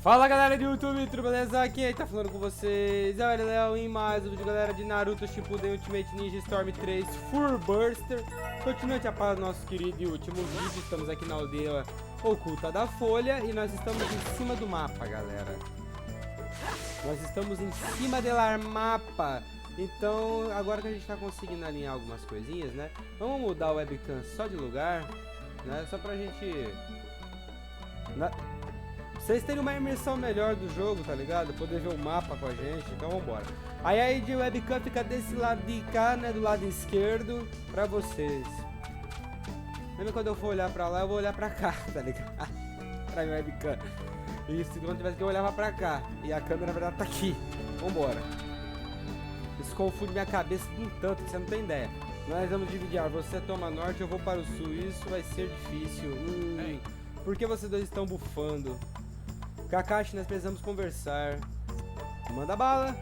Fala galera do YouTube, tudo beleza? Quem tá falando com vocês é o Léo em mais um vídeo, galera, de Naruto Shippuden Ultimate Ninja Storm 3 Full Burster. Continuante a paz do nosso querido e último vídeo. Estamos aqui na aldeia oculta da Folha e nós estamos em cima do mapa, galera. Nós estamos em cima do mapa. Então, agora que a gente tá conseguindo alinhar algumas coisinhas, né? Vamos mudar o webcam só de lugar, né? Só pra gente... vocês terem uma imersão melhor do jogo, tá ligado? Poder ver o mapa com a gente, então vambora. Aí de webcam fica desse lado de cá, né? Do lado esquerdo, pra vocês. Lembra quando eu for olhar pra lá, eu vou olhar pra cá, tá ligado? Pra minha webcam. Isso, quando tivesse que eu olhava pra cá. E a câmera, na verdade, tá aqui. Vambora. Isso confunde minha cabeça um tanto, você não tem ideia. Nós vamos dividir. Você toma norte, eu vou para o sul. Isso vai ser difícil. Por que vocês dois estão bufando? Kakashi, nós precisamos conversar. Manda bala.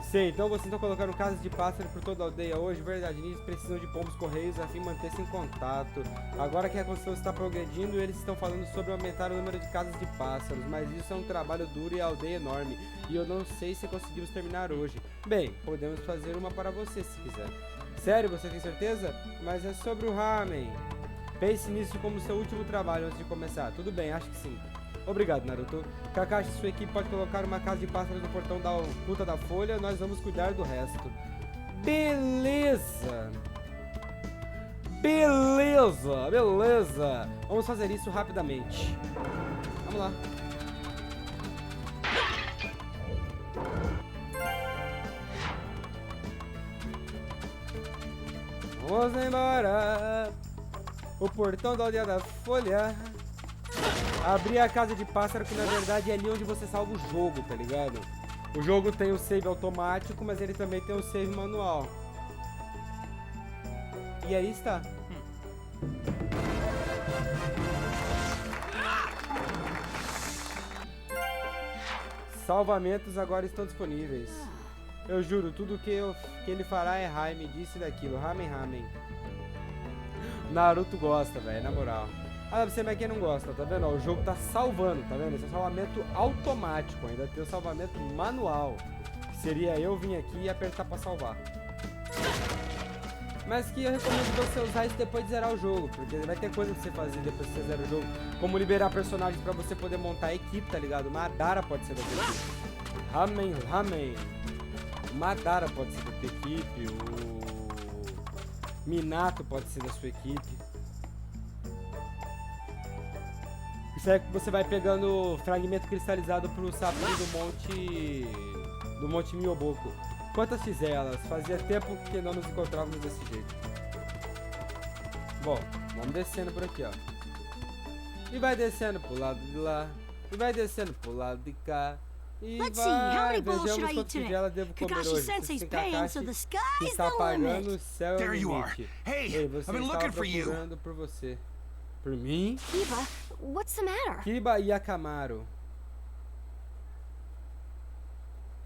Sim, então vocês estão colocando casas de pássaro por toda a aldeia hoje. Verdade, eles precisam de pombos correios a fim de manter-se em contato. Agora que a construção está progredindo, eles estão falando sobre aumentar o número de casas de pássaros. Mas isso é um trabalho duro e a aldeia é enorme. E eu não sei se conseguimos terminar hoje. Bem, podemos fazer uma para você se quiser. Sério, você tem certeza? Mas é sobre o ramen. Pense nisso como seu último trabalho antes de começar. Tudo bem, acho que sim. Obrigado, Naruto. Kakashi e sua equipe pode colocar uma casa de pássaros no portão da oculta da Folha. Nós vamos cuidar do resto. Beleza. Beleza, beleza. Vamos fazer isso rapidamente. Vamos lá. Vamos embora. O portão da aldeia da Folha. Abrir a casa de pássaro, que na verdade é ali onde você salva o jogo, tá ligado? O jogo tem o save automático, mas ele também tem o save manual. E aí está. Salvamentos agora estão disponíveis. Eu juro, tudo que ele fará é ramen, disse daquilo. Ramen. Naruto gosta, velho, na moral. Ah, você mas quem não gosta, tá vendo? Ó, o jogo tá salvando, tá vendo? Esse é salvamento automático, ainda tem o salvamento manual. Que seria eu vir aqui e apertar pra salvar. Mas que eu recomendo você usar isso depois de zerar o jogo, porque vai ter coisa pra você fazer depois que você zera o jogo. Como liberar personagens pra você poder montar a equipe, tá ligado? Madara pode ser da tua equipe. Ramen. Madara pode ser da tua equipe. O Minato pode ser da sua equipe. Isso é que você vai pegando fragmento cristalizado pro sapinho do Monte Miyoboku. Quantas fiz elas? Fazia tempo que não nos encontrávamos desse jeito. Bom, vamos descendo por aqui, ó. E vai descendo pro lado de lá. E vai descendo pro lado de cá. E vai, vejamos quantos tigela devo comer hoje. Você tem Kakashi que está apagando o céu e o limite. Ei, você estava procurando por você. Por mim? Kiba, what's the matter? Kiba e Akamaru.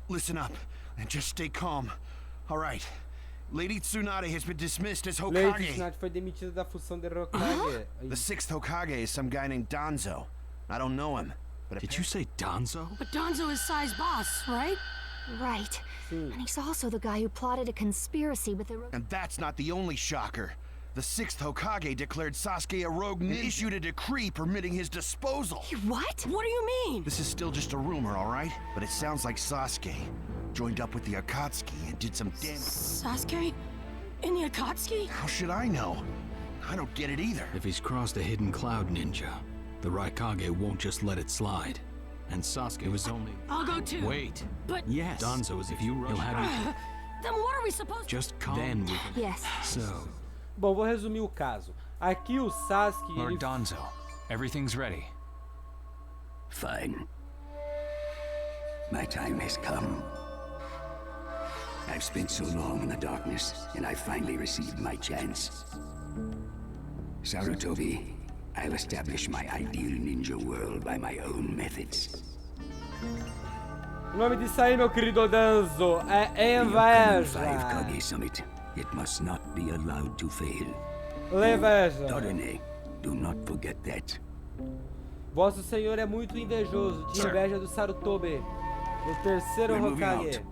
Listen up and just stay calm. All right. Lady Tsunade has been dismissed as Lady Hokage. Tsunade foi demitida da função de Hokage. The sixth Hokage is some guy named Danzo. I don't know him, but did you say Danzo? But Danzo is Sai's boss, right? Right. And he's also the guy who plotted a conspiracy with the... And that's not the only shocker. The sixth Hokage declared Sasuke a rogue and issued a decree permitting his disposal. What? What do you mean? This is still just a rumor, all right? But it sounds like Sasuke joined up with the Akatsuki and did some damage. Sasuke? In the Akatsuki? How should I know? I don't get it either. If he's crossed a hidden cloud ninja, the Raikage won't just let it slide. And Sasuke was only... I'll go too. Wait. But... Yes. Danzo is if you rush. He'll have you... Then what are we supposed to... Just calm. Then we can... Yes. So... Bom, vou resumir o caso. Aqui o Sasuke... Lord Danzo, everything's ready. Fine. My time has come. I've spent so long in the darkness, and I finally received my chance. Sarutobi, I'll establish my ideal ninja world by my own methods. O nome disso aí, meu querido Danzo, é inveja. Kage Summit. It must not be allowed to fail. Inveja. Dorine, do not forget that. Vosso senhor é muito invejoso. Tinha inveja do Sarutobi, do terceiro Hokage.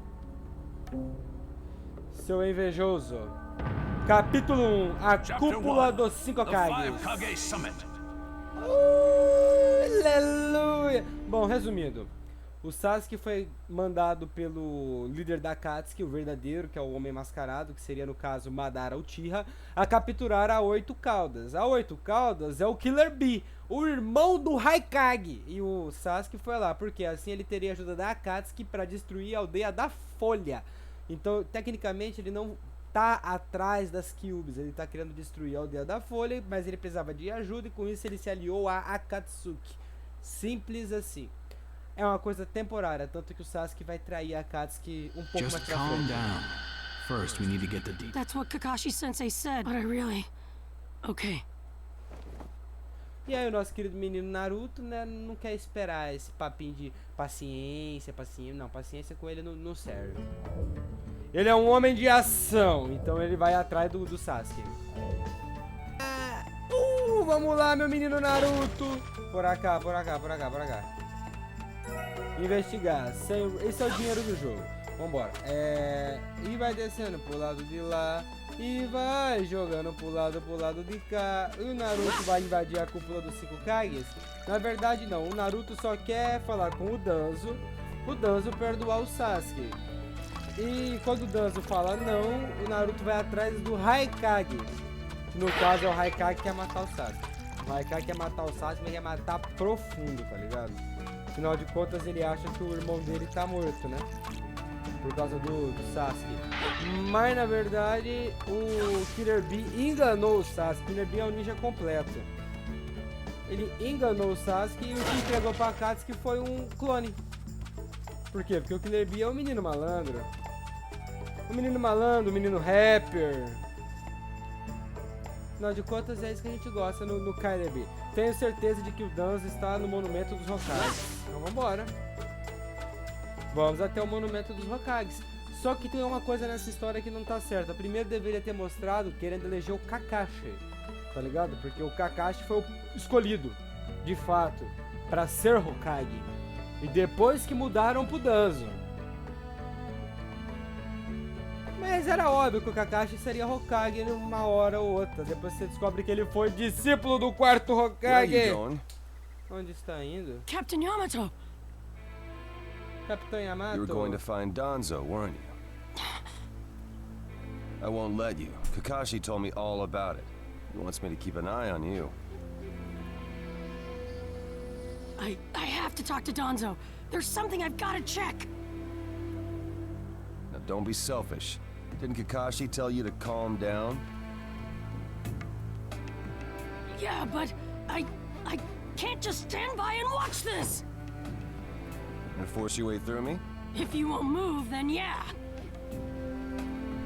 Seu invejoso. Capítulo 1. A cúpula dos 5 Hokages. Aleluia! Bom, resumindo. O Sasuke foi mandado pelo líder da Akatsuki, o verdadeiro, que é o homem mascarado, que seria no caso Madara Uchiha, a capturar a 8 Caudas. A 8 Caudas é o Killer Bee, o irmão do Raikage. E o Sasuke foi lá, porque assim ele teria ajuda da Akatsuki para destruir a aldeia da Folha. Então, tecnicamente, ele não tá atrás das Cubes, ele tá querendo destruir a aldeia da Folha, mas ele precisava de ajuda e com isso ele se aliou a Akatsuki. Simples assim. É uma coisa temporária, tanto que o Sasuke vai trair a Akatsuki um pouco mais pra Just calm frente. down. First, we need to get the details. That's what Kakashi-sensei said, but I really... Okay. E aí o nosso querido menino Naruto, né, não quer esperar esse papinho de paciência. Não, paciência com ele não serve. Ele é um homem de ação, então ele vai atrás do Sasuke. Vamos lá, meu menino Naruto. Por cá. Investigar. Esse é o dinheiro do jogo. Vambora. E vai descendo pro lado de lá. E vai jogando pro lado de cá. O Naruto vai invadir a cúpula dos 5 Kages. Na verdade não. O Naruto só quer falar com o Danzo. O Danzo perdoar o Sasuke. E quando o Danzo fala não, o Naruto vai atrás do Raikage. No caso é o Raikage que quer matar o Sasuke. O Raikage quer matar o Sasuke, mas quer matar profundo, tá ligado? Afinal de contas ele acha que o irmão dele tá morto, né? Por causa do Sasuke. Mas na verdade o Killer Bee enganou o Sasuke. O Killer Bee é um ninja completo. Ele enganou o Sasuke e o que entregou pra Akatsuki foi um clone. Por quê? Porque o Killer Bee é um menino malandro. Um menino rapper. Afinal de contas é isso que a gente gosta no Killer Bee. Tenho certeza de que o Danzo está no monumento dos Hokages. Então vambora. Vamos até o monumento dos Hokages. Só que tem uma coisa nessa história que não tá certa. Primeiro deveria ter mostrado querendo eleger o Kakashi. Tá ligado? Porque o Kakashi foi o escolhido, de fato, pra ser Hokage. E depois que mudaram pro Danzo. Mas era óbvio que o Kakashi seria Hokage numa hora ou outra. Depois você descobre que ele foi discípulo do quarto Hokage. Onde está indo? Captain Yamato! Capitão Yamato. You were going to find Danzo, weren't you? I won't let you. Kakashi told me all about it. He wants me to keep an eye on you. I have to talk to Danzo. There's something I've got to check. Now don't be selfish. Didn't Kakashi tell you to calm down? Yeah, but I can't just stand by and watch this. Gonna force your way through me? If you won't move, then yeah.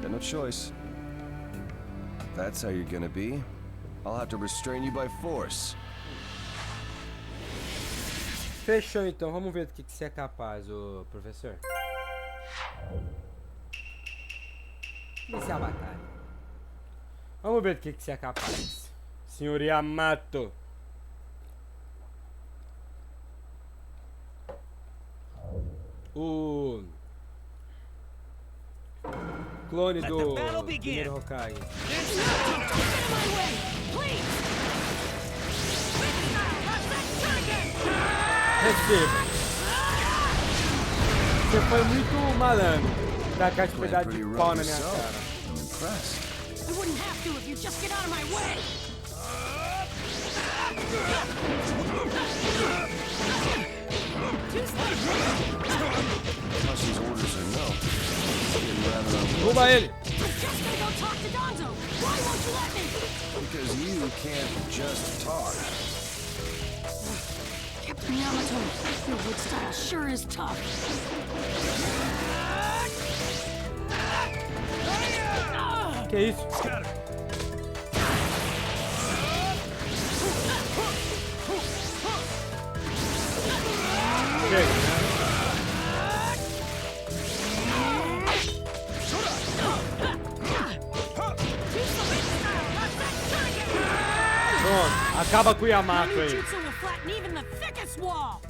Got no choice. If that's how you're gonna be, I'll have to restrain you by force. Fechou então, vamos ver do que você é capaz, ô professor. Iniciar a batalha. Vamos ver do que você é capaz, senhor Yamato. O clone do primeiro Hokage. Receba. Você foi muito malandro. Dá cá de pedaço de pau na minha cara. I'm impressed. I wouldn't have to if you just get out of my way. Kakashi's orders are no. Getting rather unpleasant. Derruba ele. I'm just gonna go talk to Danzo. Why won't you let me? Because you can't just talk. Captain Yamato, your wood style sure is tough. Que isso? Pronto, Acaba com o My Yamato new aí. jutsu will flatten even the thickest wall.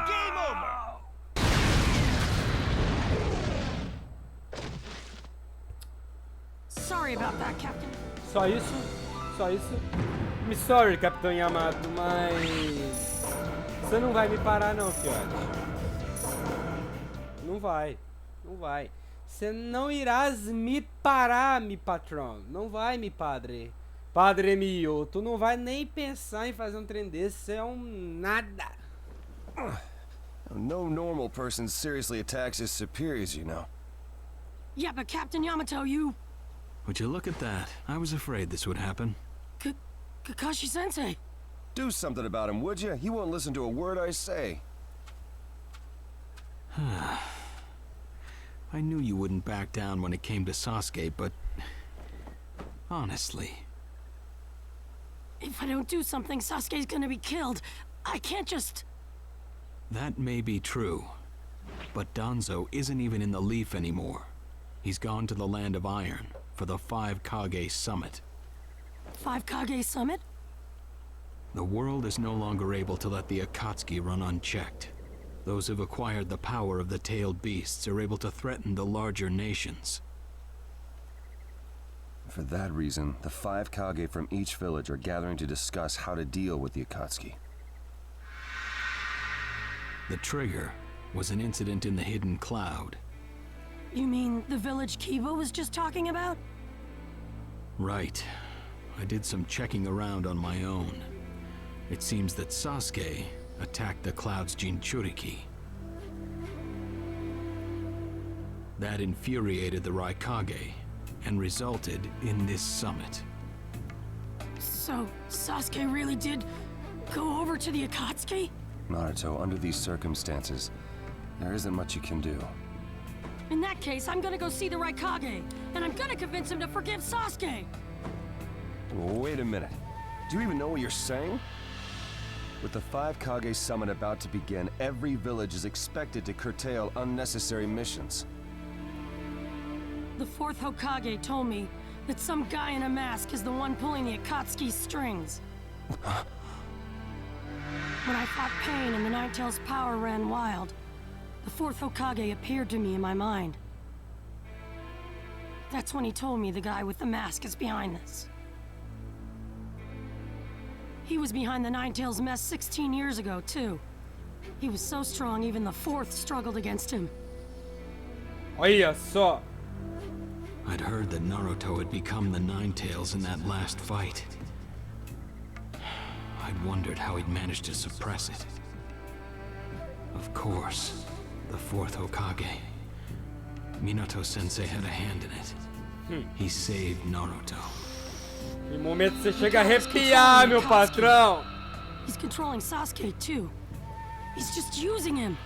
Game over! Sorry about that, Captain. Só isso? Só isso? Me sorry, Capitão Yamato, mas... Você não vai me parar não, fiote. Não vai. Não vai. Você não irás me parar, mi patrão. Não vai, mi padre. Padre mio, tu não vai nem pensar em fazer um trem desse. Você é um nada. No normal person seriously attacks his superiors, you know. Yeah, but Captain Yamato, you... Would you look at that? I was afraid this would happen. Kakashi-sensei. Do something about him, would you? He won't listen to a word I say. I knew you wouldn't back down when it came to Sasuke, but... honestly... If I don't do something, Sasuke's gonna be killed. I can't just... That may be true. But Danzo isn't even in the Leaf anymore. He's gone to the Land of Iron for the 5 Kage Summit. 5 Kage Summit? The world is no longer able to let the Akatsuki run unchecked. Those who've acquired the power of the tailed beasts are able to threaten the larger nations. For that reason, the 5 Kage from each village are gathering to discuss how to deal with the Akatsuki. The trigger was an incident in the Hidden Cloud. You mean the village Kiba was just talking about? Right. I did some checking around on my own. It seems that Sasuke attacked the Cloud's Jinchuriki. That infuriated the Raikage and resulted in this summit. So, Sasuke really did go over to the Akatsuki? Naruto, under these circumstances, there isn't much you can do. In that case, I'm gonna go see the Raikage, and I'm gonna convince him to forgive Sasuke! Wait a minute. Do you even know what you're saying? With the 5 Kage Summit about to begin, every village is expected to curtail unnecessary missions. The 4th Hokage told me that some guy in a mask is the one pulling the Akatsuki's strings. When I fought Pain and the Ninetales' power ran wild, the 4th Hokage appeared to me in my mind. That's when he told me the guy with the mask is behind this. He was behind the Ninetales mess 16 years ago, too. He was so strong, even the 4th struggled against him. Olha só. I'd heard that Naruto had become the Ninetales in that last fight. I'd wondered how he'd managed to suppress it. Of course, the 4th Hokage. Minato-sensei had a hand in it. He saved Naruto. Em momento você chega a arrepiar, meu patrão. He's controlling Sasuke, too. He's just using him.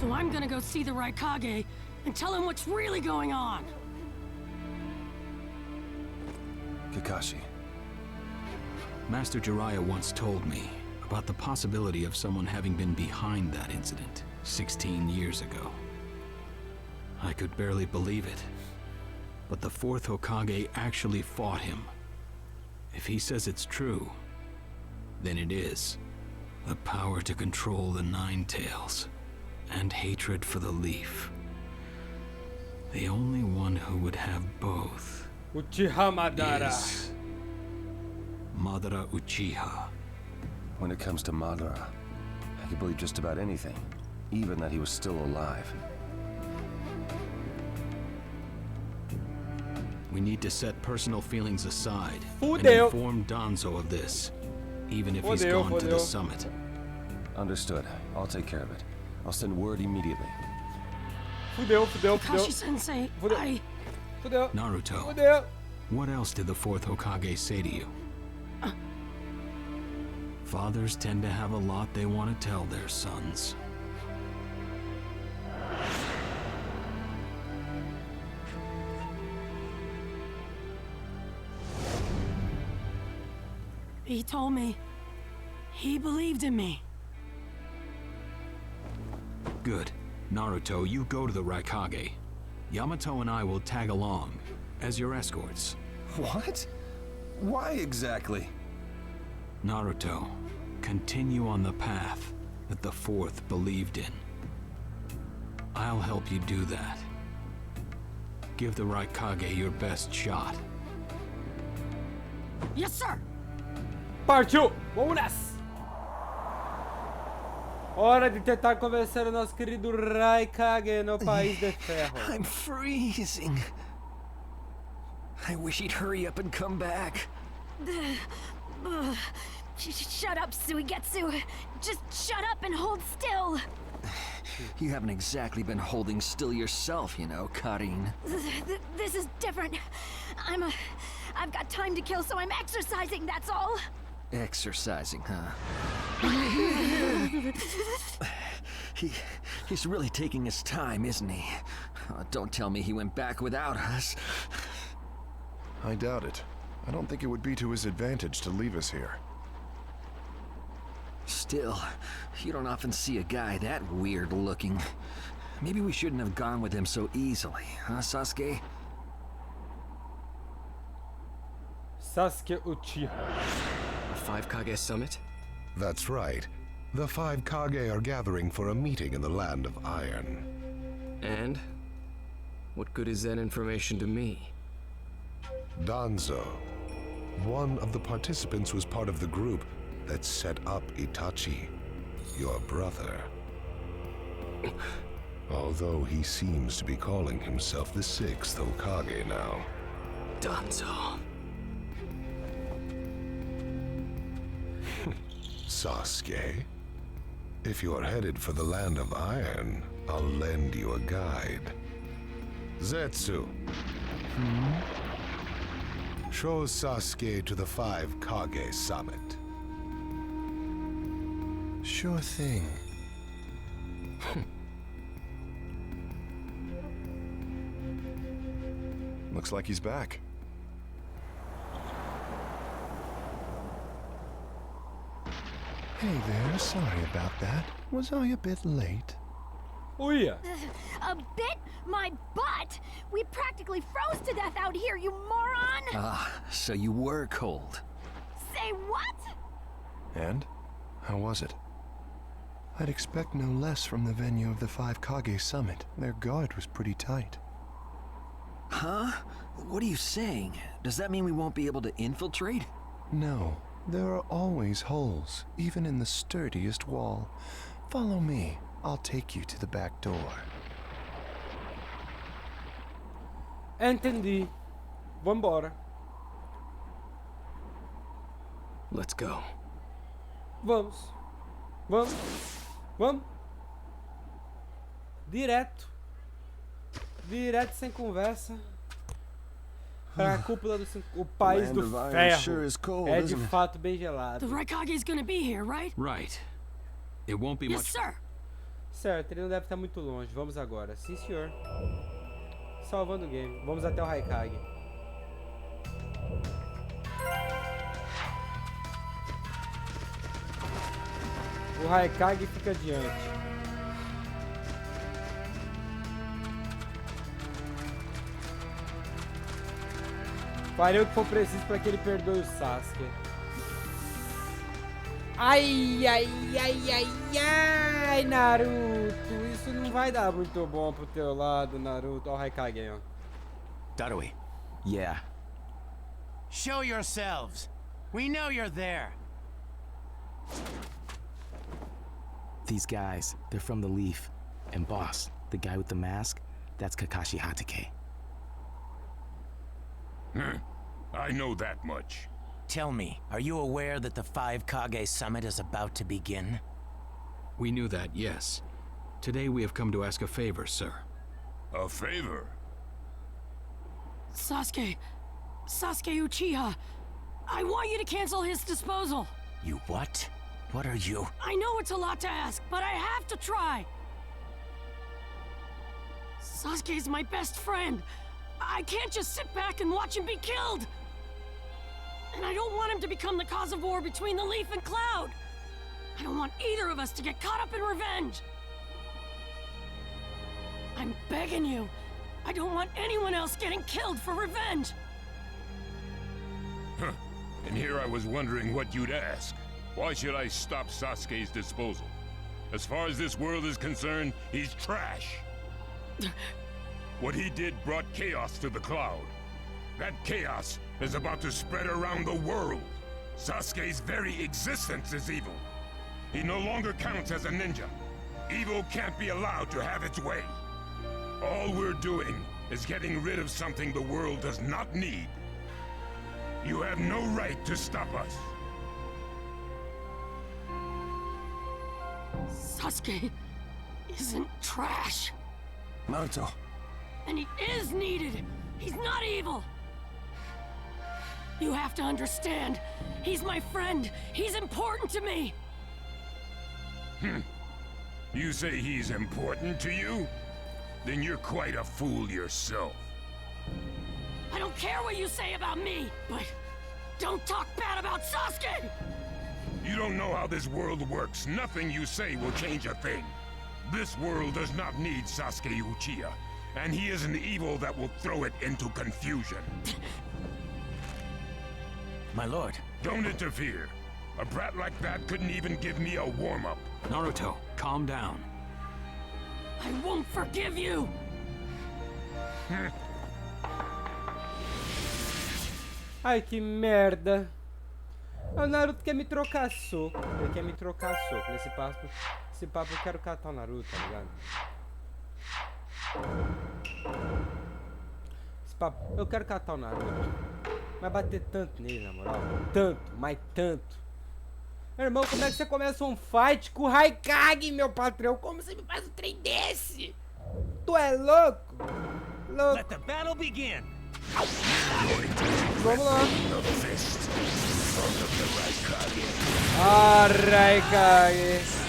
So I'm gonna go see the Raikage and tell him what's really going on. Kakashi. Master Jiraiya once told me about the possibility of someone having been behind that incident 16 years ago. I could barely believe it. But the 4th Hokage actually fought him. If he says it's true, then it is. The power to control the Ninetales, and hatred for the Leaf. The only one who would have both Uchiha Madara. is Madara Uchiha. When it comes to Madara, I can believe just about anything, even that he was still alive. We need to set personal feelings aside and Fudeu. inform Danzo of this, even if he's gone to the summit. Understood. I'll take care of it. I'll send word immediately. Fudeu. Kakashi-sensei, Fudeu. Fudeu. Naruto, Fudeu. what else did the 4th Hokage say to you? Fathers tend to have a lot they want to tell their sons. He told me he believed in me. Good. Naruto, you go to the Raikage. Yamato and I will tag along. as your escorts. What? Why exactly? Naruto, continue on the path that the Fourth believed in. I'll help you do that. Give the Raikage your best shot. Yes, sir! Partiu! Vamos nessa! Hora de tentar convencer o nosso querido Raikage no País de Ferro. I'm freezing. I wish he'd hurry up and come back. Shut up, Suigetsu. Just shut up and hold still. You haven't exactly been holding still yourself, you know, Karin. This is different. I've got time to kill, so I'm exercising, that's all. Exercising, huh? He's really taking his time, isn't he? Oh, don't tell me he went back without us. I doubt it. I don't think it would be to his advantage to leave us here. Still, you don't often see a guy that weird looking. Maybe we shouldn't have gone with him so easily, huh, Sasuke? Sasuke Uchiha. A 5 Kage summit? That's right. The 5 Kage are gathering for a meeting in the Land of Iron. And? What good is that information to me? Danzo, one of the participants, was part of the group that set up Itachi, your brother. Although he seems to be calling himself the 6th Hokage now. Danzo. Sasuke, if you're headed for the Land of Iron, I'll lend you a guide. Zetsu. Show Sasuke to the 5 Kage summit. Sure thing. Looks like he's back. Hey there, sorry about that. Was I a bit late? Oh yeah. A bit? My butt! We practically froze to death out here, you moron! Ah, so you were cold. Say what? And? How was it? I'd expect no less from the venue of the 5 Kage summit. Their guard was pretty tight. Huh? What are you saying? Does that mean we won't be able to infiltrate? No, there are always holes, even in the sturdiest wall. Follow me. I'll take you to the back door. Entendi. Vambora. Let's go. Vamos. Vamos. Vamos. Direto. Direto sem conversa. Pra cúpula do o país do ferro. É de fato bem gelado. The Raikage's gonna be here, right? Right. It won't be Yes, much. sir. Certo, ele não deve estar muito longe. Vamos agora. Sim, senhor. Salvando o game. Vamos até o Raikage. O Raikage fica adiante. Farei o que for preciso para que ele perdoe o Sasuke. Ai, ai, ai, ai, ai, Naruto. Isso não vai dar muito bom pro teu lado, Naruto. Ó o Raikage aí, ó. Darui. Yeah. Show yourselves. We know you're there. These guys, they're from the Leaf. And boss, the guy with the mask, that's Kakashi Hatake. I know that much. Tell me, are you aware that the 5 Kage summit is about to begin? We knew that, yes. Today we have come to ask a favor, sir. A favor? Sasuke Uchiha, I want you to cancel his disposal. You what? What are you? I know it's a lot to ask, but I have to try. Sasuke's my best friend. I can't just sit back and watch him be killed. And I don't want him to become the cause of war between the Leaf and Cloud. I don't want either of us to get caught up in revenge. I'm begging you. I don't want anyone else getting killed for revenge. Huh. And here I was wondering what you'd ask. Why should I stop Sasuke's disposal? As far as this world is concerned, he's trash. What he did brought chaos to the cloud. That chaos is about to spread around the world. Sasuke's very existence is evil. He no longer counts as a ninja. Evil can't be allowed to have its way. All we're doing is getting rid of something the world does not need. You have no right to stop us. Sasuke isn't trash. Naruto. And he is needed. He's not evil. You have to understand. He's my friend. He's important to me. You say he's important to you? Then you're quite a fool yourself. I don't care what you say about me, but don't talk bad about Sasuke! You don't know how this world works. Nothing you say will change a thing. This world does not need Sasuke Uchiha, and he is an evil that will throw it into confusion. My lord. Don't interfere. A brat like that couldn't even give me a warm-up. Naruto, calm down. I won't forgive you! Ai, que merda. O Naruto quer me trocar soco. Ele quer me trocar soco. Nesse papo eu quero catar o Naruto, tá ligado? Esse papo, eu quero catar o Naruto. Vai bater tanto nele, na moral. Tanto, mas tanto. Meu irmão, como é que você começa um fight com o Raikage, meu patrão? Como você me faz um trem desse? Tu é louco? Louco. Let the battle begin. Vamos lá. Ah, Raikage.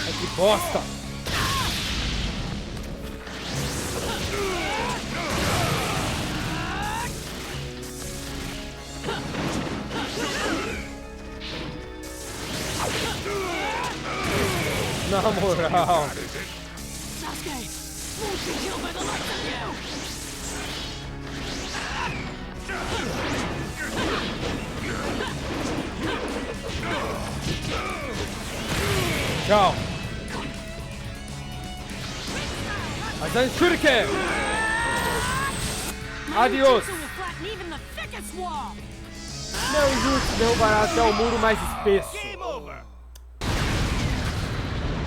Ai, que bosta! Na moral. Sasuke won't be killed by the likes of you! Tchau. Azan Shuriken. Adiós. Meu jutsu derrubará até o muro mais espesso.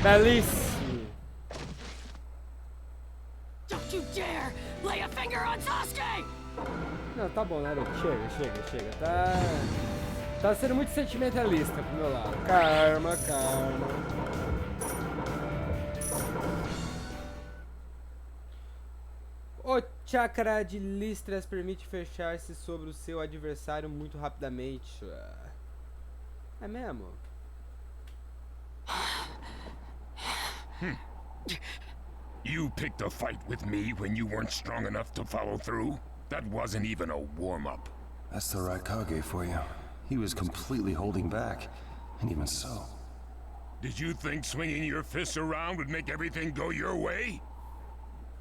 Belíssimo. Don't you dare lay a finger on Sasuke! Não, tá bom, Naruto. Chega. Tá sendo muito sentimentalista pro meu lado. Calma. O chakra de listras permite fechar-se sobre o seu adversário muito rapidamente. É mesmo? You picked a fight with me when you weren't strong enough to follow through? That wasn't even a warm-up. That's the Raikage for you. He was completely holding back, and even so. Did you think swinging your fists around would make everything go your way?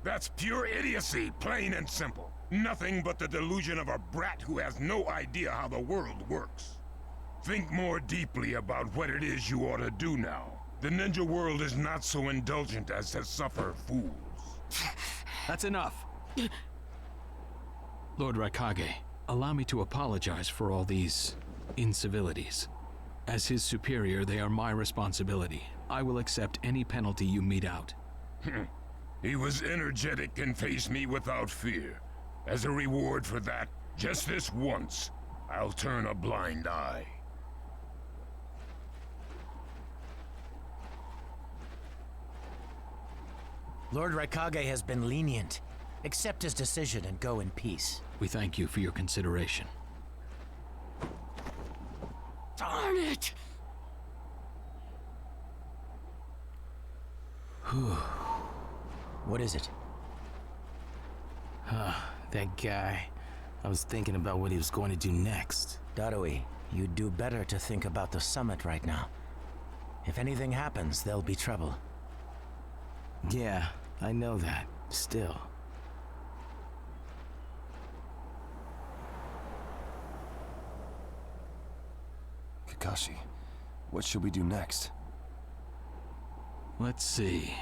That's pure idiocy, plain and simple. Nothing but the delusion of a brat who has no idea how the world works. Think more deeply about what it is you ought to do now. The ninja world is not so indulgent as to suffer fools. That's enough. Lord Raikage, allow me to apologize for all these incivilities. As his superior, they are my responsibility. I will accept any penalty you mete out. He was energetic and faced me without fear. As a reward for that, just this once, I'll turn a blind eye. Lord Raikage has been lenient. Accept his decision and go in peace. We thank you for your consideration. Darn it! What is it? that guy. I was thinking about what he was going to do next. Darui, you'd do better to think about the summit right now. If anything happens, there'll be trouble. Yeah, I know that. Still. Kakashi, what should we do next? Let's see.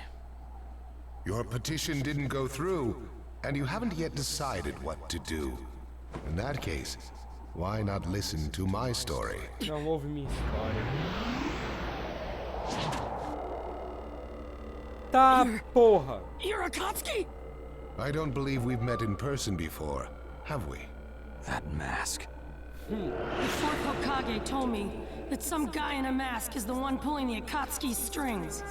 Your petition didn't go through, and you haven't yet decided what to do. In that case, why not listen to my story? Não ouve minha história. Tá, porra. You're Akatsuki? I don't believe we've met in person before, have we? That mask. The fourth Hokage told me that some guy in a mask is the one pulling the Akatsuki's strings.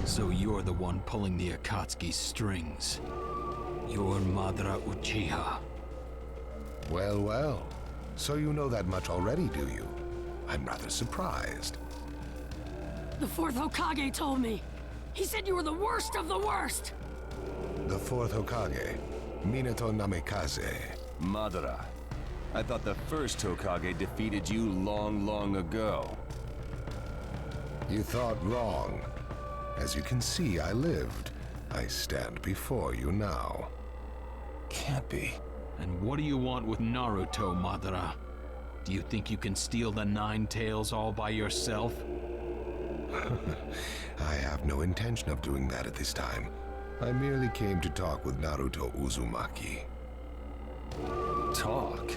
So you're the one pulling the Akatsuki's strings. You're Madara Uchiha. Well, well. So you know that much already, do you? I'm rather surprised. The fourth Hokage told me. He said you were the worst of the worst. The fourth Hokage, Minato Namikaze. Madara. I thought the first Hokage defeated you long, long ago. You thought wrong. As you can see, I lived. I stand before you now. Can't be. And what do you want with Naruto, Madara? Do you think you can steal the Nine Tails all by yourself? I have no intention of doing that at this time. I merely came to talk with Naruto Uzumaki. Talk?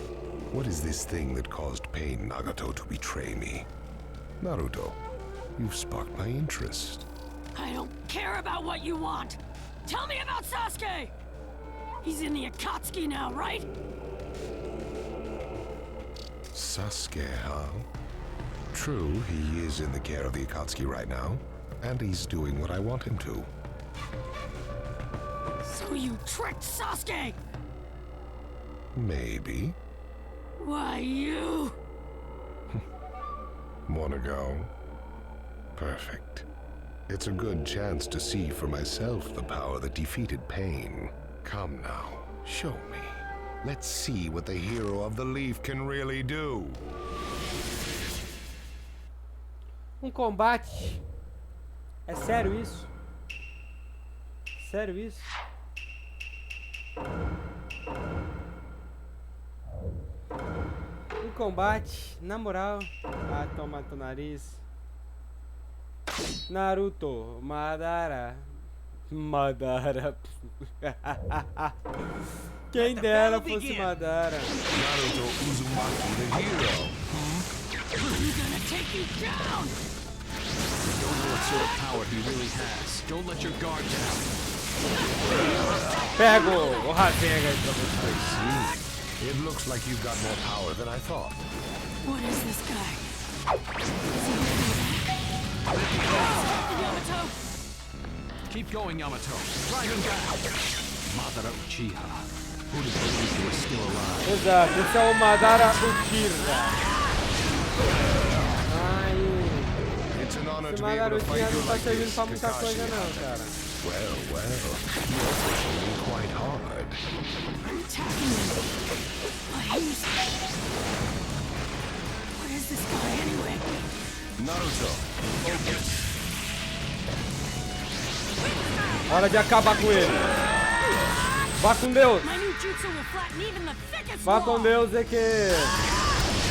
What is this thing that caused Pain Nagato to betray me? Naruto, you've sparked my interest. I don't care about what you want. Tell me about Sasuke! He's in the Akatsuki now, right? Sasuke, huh? True, he is in the care of the Akatsuki right now, and he's doing what I want him to. So you tricked Sasuke! Maybe. Why, you... Wanna go? Perfect. It's a good chance to see for myself the power that defeated Pain. Come now, show me. Let's see what the hero of the Leaf can really do. Combate. É sério isso? Sério isso? Combate, na moral. Ah, toma teu nariz. Naruto, Madara. Quem dera fosse Madara. Naruto Uzumaki, the hero. I'm gonna take you down! You don't know what sort of power he really has. Don't let your guard down. Pego o Raikage pra você. I see. It looks like you've got more power than I thought. What is this guy? Yamato! Keep going, Yamato. Drive him back. Madara Uchiha. Who does believe you are still alive? Exato, esse é o Madara Uchiha. Ai. Esse Madara Uchiha não tá servindo pra muita coisa não, cara. Well, you're pushing me quite hard. I'm attacking him. What is this guy anyway? Naruto, focus. Hora de acabar com ele. Vá com Deus. Vá com Deus e que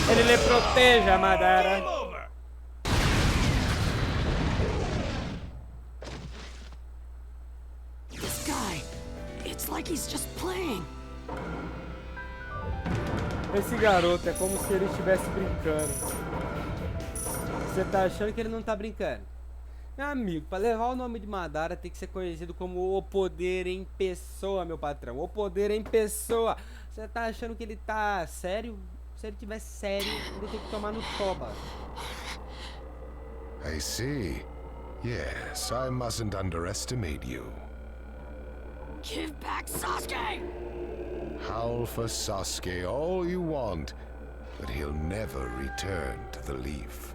ele lhe proteja, Madara. This guy, it's like he's just playing. Esse garoto é como se ele estivesse brincando. Você tá achando que ele não tá brincando? Meu amigo, para levar o nome de Madara tem que ser conhecido como o poder em pessoa, meu patrão. O poder em pessoa. Você tá achando que ele tá sério? Se ele tivesse sério, ele tem que tomar no toba. I see. Yes, I mustn't underestimate you. Give back Sasuke! Howl for Sasuke all you want, but he'll never return to the Leaf.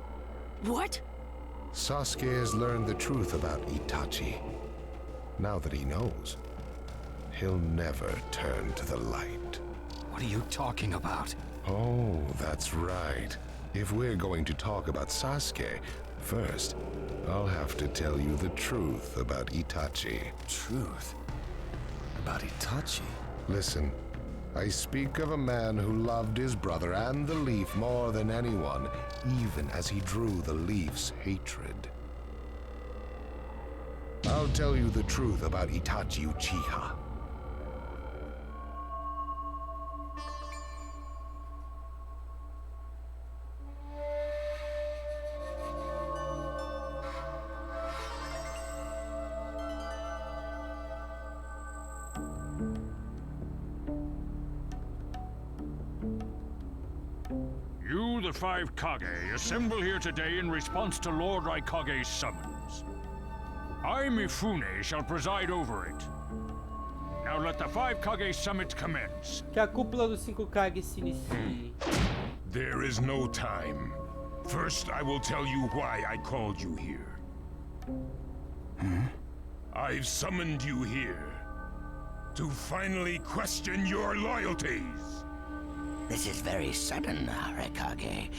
What? Sasuke has learned the truth about Itachi. Now that he knows, he'll never turn to the light. What are you talking about? Oh, that's right. If we're going to talk about Sasuke, first, I'll have to tell you the truth about Itachi. Truth? About Itachi? Listen, I speak of a man who loved his brother and the Leaf more than anyone, even as he drew the Leaf's hatred. I'll tell you the truth about Itachi Uchiha. You, the five Kage, assemble here today in response to Lord Raikage's summons. I, Mifune, shall preside over it. Now let the five Kage summit commence. Que a cúpula dos 5 Kage se inicie. There is no time. First, I will tell you why I called you here. I've summoned you here to finally question your loyalties. This is very sudden, Raikage.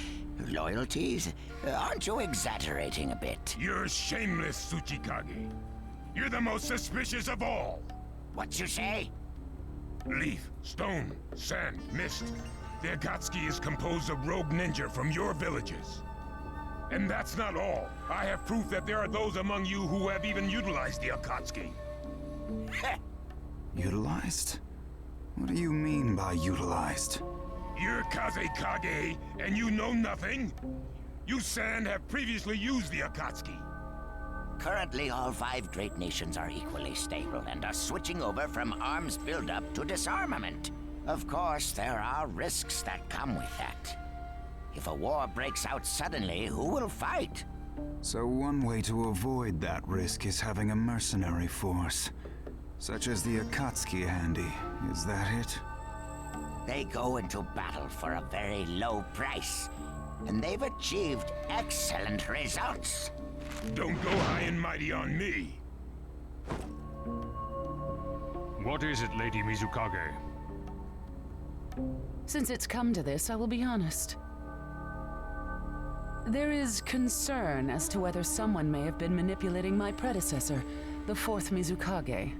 Loyalties? Aren't you exaggerating a bit? You're shameless, Tsuchikage. You're the most suspicious of all. What you say? Leaf, stone, sand, mist. The Akatsuki is composed of rogue ninja from your villages. And that's not all. I have proof that there are those among you who have even utilized the Akatsuki. Utilized? What do you mean by utilized? You're Kazekage, and you know nothing? You Sand have previously used the Akatsuki. Currently, all 5 great nations are equally stable and are switching over from arms buildup to disarmament. Of course, there are risks that come with that. If a war breaks out suddenly, who will fight? So one way to avoid that risk is having a mercenary force, such as the Akatsuki handy. Is that it? They go into battle for a very low price, and they've achieved excellent results. Don't go high and mighty on me. What is it, Lady Mizukage? Since it's come to this, I will be honest. There is concern as to whether someone may have been manipulating my predecessor, the 4th Mizukage.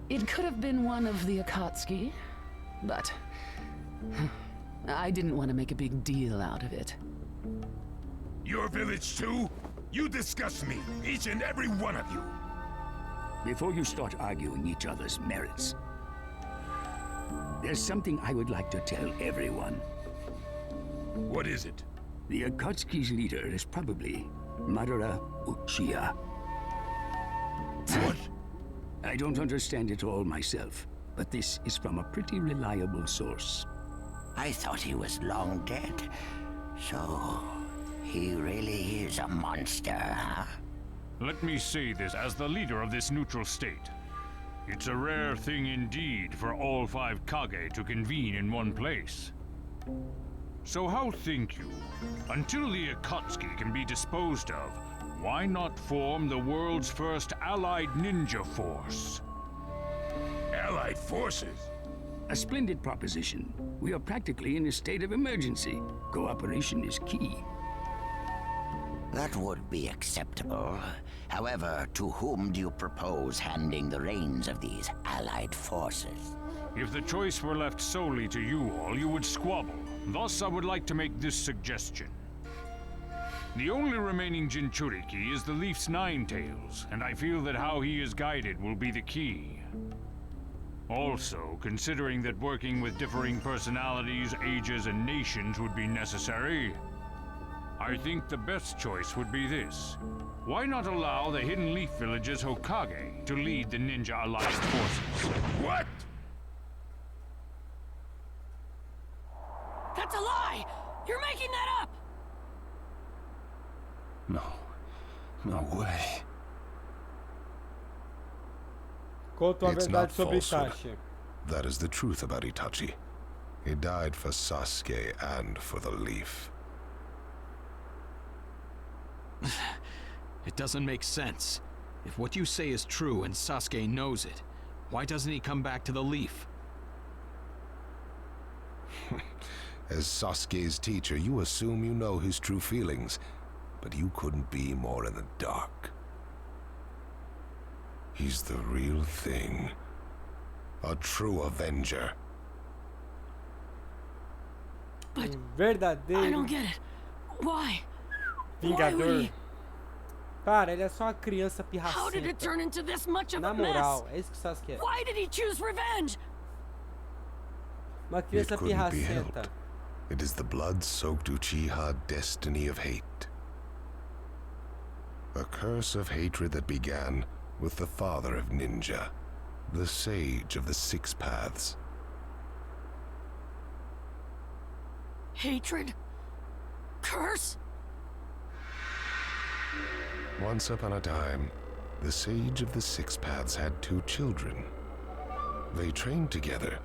It could have been one of the Akatsuki, but I didn't want to make a big deal out of it. Your village too? You disgust me, each and every one of you. Before you start arguing each other's merits, there's something I would like to tell everyone. What is it? The Akatsuki's leader is probably Madara Uchiha. What? I don't understand it all myself, but this is from a pretty reliable source. I thought he was long dead, so he really is a monster, huh? Let me say this as the leader of this neutral state. It's a rare thing indeed for all 5 Kage to convene in one place. So how think you, until the Akatsuki can be disposed of, why not form the world's first allied ninja force? Allied forces? A splendid proposition. We are practically in a state of emergency. Cooperation is key. That would be acceptable. However, to whom do you propose handing the reins of these allied forces? If the choice were left solely to you all, you would squabble. Thus, I would like to make this suggestion. The only remaining Jinchuriki is the Leaf's Nine Tails, and I feel that how he is guided will be the key. Also, considering that working with differing personalities, ages, and nations would be necessary, I think the best choice would be this. Why not allow the Hidden Leaf Village's Hokage to lead the Ninja Alliance forces? What? That's a lie! You're making that up! No way. Conta a It's verdade not sobre falsehood. Itachi. That is the truth about Itachi. He died for Sasuke and for the Leaf. It doesn't make sense. If what you say is true and Sasuke knows it, Why doesn't he come back to the Leaf? As Sasuke's teacher, you assume you know his true feelings, but you couldn't be more in the dark. He's the real thing. A true avenger. But verdadeiro I don't get it. Why? vingador. Cara, ele é só uma criança How did it pirracenta. turn into this much of Na a mess? moral, é isso que o Sasuke é. Why did he choose revenge? Uma It criança couldn't be pirracenta. helped. It is the blood-soaked Uchiha destiny of hate. A curse of hatred that began with the father of ninja, the sage of the Six Paths. Hatred? Curse? Once upon a time, the sage of the Six Paths had 2 children. They trained together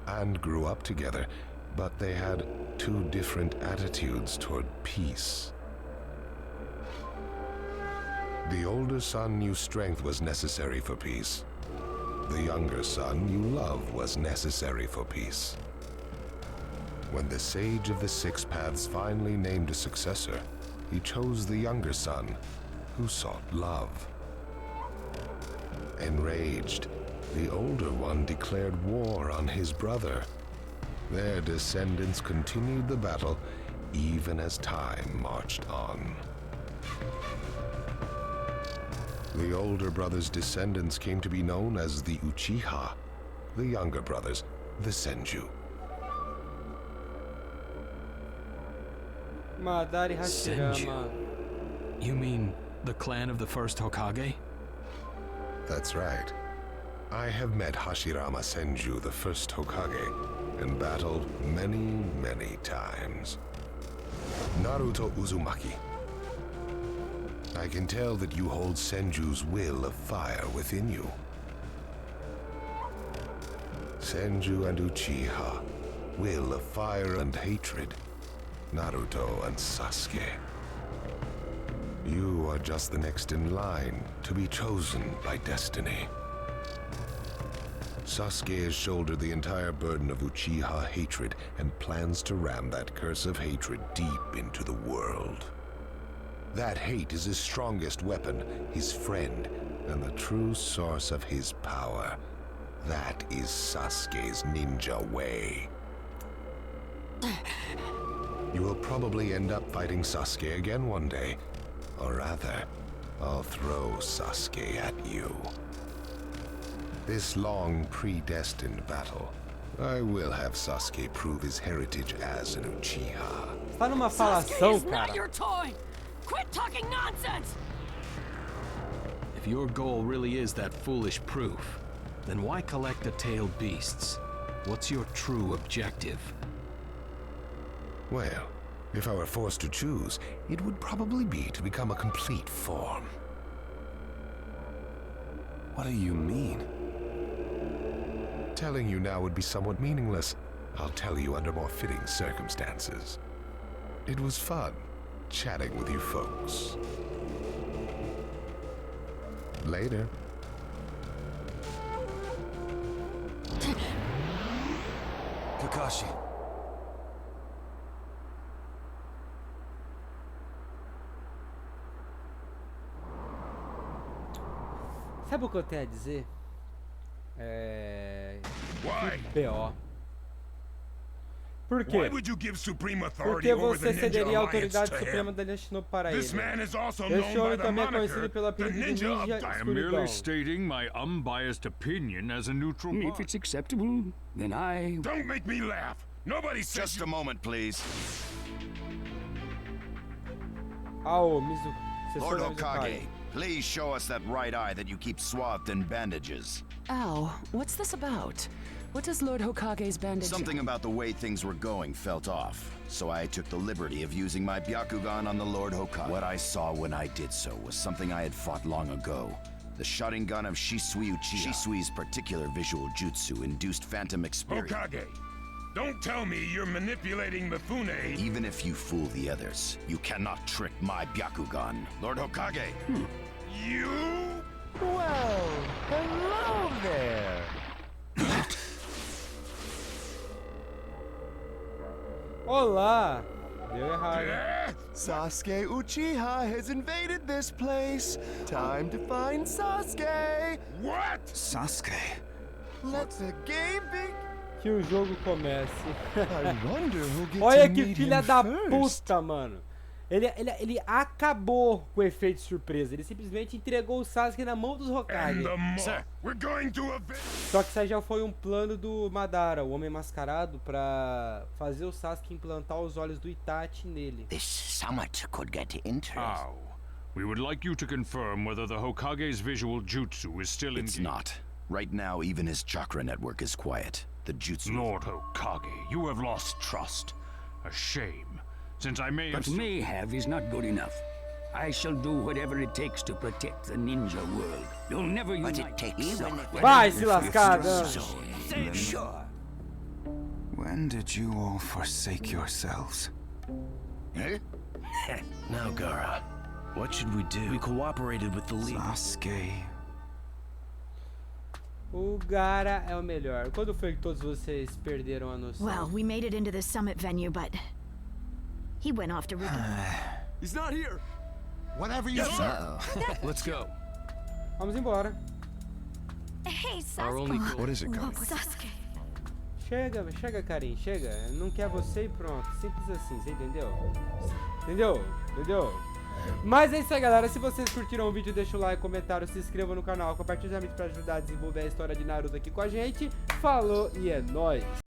and grew up together, but they had 2 different attitudes toward peace. The older son knew strength was necessary for peace. The younger son knew love was necessary for peace. When the sage of the Six Paths finally named a successor, he chose the younger son, who sought love. Enraged, the older one declared war on his brother. Their descendants continued the battle even as time marched on. The older brother's descendants came to be known as the Uchiha, the younger brothers, the Senju. Madara e Hashirama. Senju. You mean the clan of the first Hokage? That's right. I have met Hashirama Senju, the first Hokage, and battled many, many times. Naruto Uzumaki. I can tell that you hold Senju's will of fire within you. Senju and Uchiha, will of fire and hatred. Naruto and Sasuke. You are just the next in line to be chosen by destiny. Sasuke has shouldered the entire burden of Uchiha hatred and plans to ram that curse of hatred deep into the world. That hate is his strongest weapon, his friend, and the true source of his power. That is Sasuke's ninja way. You will probably end up fighting Sasuke again one day. Or rather, I'll throw Sasuke at you. This long, predestined battle, I will have Sasuke prove his heritage as an Uchiha. Tá numa Sasuke falação, is not cara. your toy! Quit talking nonsense! If your goal really is that foolish proof, then why collect the tailed beasts? What's your true objective? Well, if I were forced to choose, it would probably be to become a complete form. What do you mean? Telling you now would be somewhat meaningless. I'll tell you under more fitting circumstances. It was fun chatting with you folks. Later. Kakashi. Sabe o que eu tenho a dizer? Why? B.O. Por quê? Why would you give supreme authority Porque over the você Ninja cederia a Alliance autoridade to suprema him? da Linha Shinobi para ele. This man is also Este known by homem the também é moniker, conhecido pelo the apelido de Ninja Ninja of I am merely Escuridão. stating my unbiased opinion as a neutral If party. it's acceptable, then I... Don't make me laugh! Nobody said Just a moment, please. Ao Mizu... Lord Hokage, please show us that right eye that you keep swathed in bandages. Ow, what's this about? What does Lord Hokage's bandage... Something about the way things were going felt off, so I took the liberty of using my Byakugan on the Lord Hokage. What I saw when I did so was something I had fought long ago. The shutting gun of Shisui Uchiha. Shisui's particular visual jutsu induced phantom experience. Hokage, don't tell me you're manipulating Mifune. Even if you fool the others, you cannot trick my Byakugan. Lord Hokage! You? Well, hello there. Olá! Deu errado. Sasuke Uchiha has invaded this place. Time to find Sasuke. What? Sasuke? Let the game begin. Que o jogo comece. I wonder who gets Olha to que meet filha him da first. puta, mano. Ele acabou com o efeito surpresa. Ele simplesmente entregou o Sasuke na mão dos Hokage. Só que isso aí já foi um plano do Madara, o Homem Mascarado, pra fazer o Sasuke implantar os olhos do Itachi nele. This summit could get interesting. How? We would like you to confirm whether the Hokage's visual jutsu is still in. It's not. Right now, even his chakra network is quiet. The jutsu... Lord Hokage, you have lost trust. A shame. Since I may have... But may have is not good enough. I shall do whatever it takes to protect the ninja world. You'll never unite. But it takes Vai se lascar, Dan. Sure. When did you all forsake yourselves? Now, Gaara, what should we do? We cooperated with the League. Sasuke. O Gaara é o melhor. Quando foi que todos vocês perderam a noção? Well, we made it into the summit venue, but he went off to He's not here. Whatever you say. Let's go. Vamos embora. Hey, Sasuke. Our only goal. What is it, Kami? Sasuke. Chega, Karin, chega. Não quer você e pronto. Simples assim, você entendeu? Entendeu? Mas é isso aí, galera. Se vocês curtiram o vídeo, deixa o like, comentário, se inscreva no canal, compartilhe os amigos pra ajudar a desenvolver a história de Naruto aqui com a gente. Falou e é nóis!